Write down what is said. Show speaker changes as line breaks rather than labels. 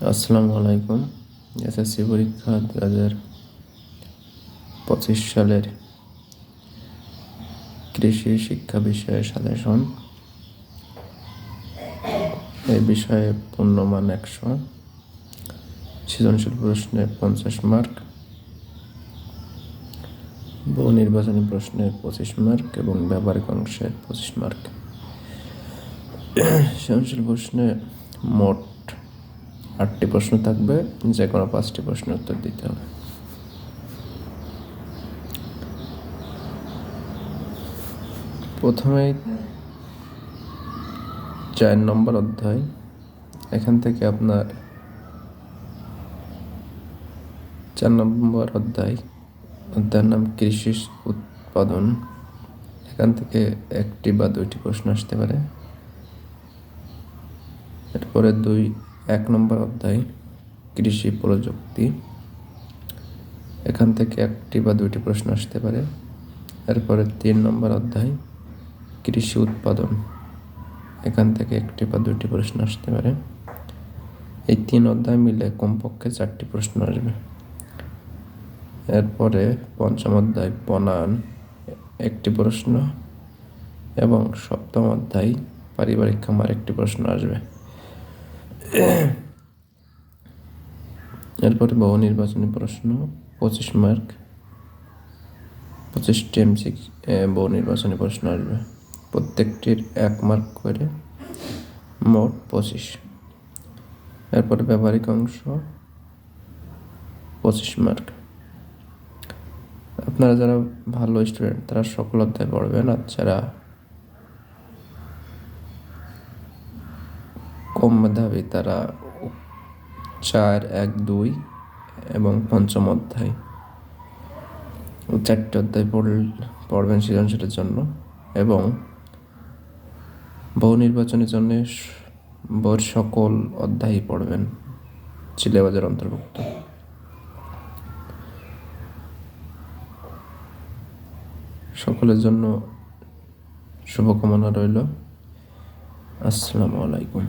আসসালামু আলাইকুম। এসএসসি পরীক্ষা 2025 সালের কৃষি শিক্ষা বিষয়ে সাজেশন। এই বিষয়ে পূর্ণমান 100, সৃজনশীল প্রশ্নে 50 মার্ক, বহু নির্বাচনী প্রশ্নে 25 মার্ক এবং ব্যবহারিক অংশে 25 মার্ক। সৃজনশীল প্রশ্নে মোট 8টি প্রশ্ন থাকবে, যে কোনো 5টি প্রশ্নের উত্তর দিতে হবে। প্রথমেই 4 নম্বর অধ্যায়। এখান থেকে আপনার 4 নম্বর অধ্যায়ের নাম কৃষি উৎপাদন। এখান থেকে 1টি বা 2টি প্রশ্ন আসতে পারে। এরপরে 1 নম্বর অধ্যায় কৃষি প্রযুক্তি। এখান থেকে 1টি বা 2টি প্রশ্ন আসতে পারে। এরপরে 3 নম্বর অধ্যায় কৃষি উৎপাদন। এখান থেকে 1টি বা 2টি প্রশ্ন আসতে পারে। এই 3 অধ্যায় মিলে কমপক্ষে 4টি প্রশ্ন আসবে। এরপরে 5ম অধ্যায় বনায়ন, 1টি প্রশ্ন, এবং 7ম অধ্যায় পারিবারিক খামার, 1টি প্রশ্ন আসবে। এরপরে বহু নির্বাচনী প্রশ্ন 25 মার্ক, 25টি বহু নির্বাচনী প্রশ্ন আসবে, প্রত্যেকটির 1 মার্ক করে, মোট 25। এরপরে ব্যবহারিক অংশ 25 মার্ক। আপনারা যারা ভালো স্টুডেন্ট তারা সকল অধ্যায় পড়বেন, আর যারা কম মেধাবী তারা 4, 1, 2 এবং 5ম অধ্যায় 4টি অধ্যায় পড়বেন সৃজনশীলের জন্য, এবং বহু নির্বাচনের জন্য বইয়ের সকল অধ্যায়ই পড়বেন, সিলেবাসের অন্তর্ভুক্ত। সকলের জন্য শুভকামনা রইল। আসসালামু আলাইকুম।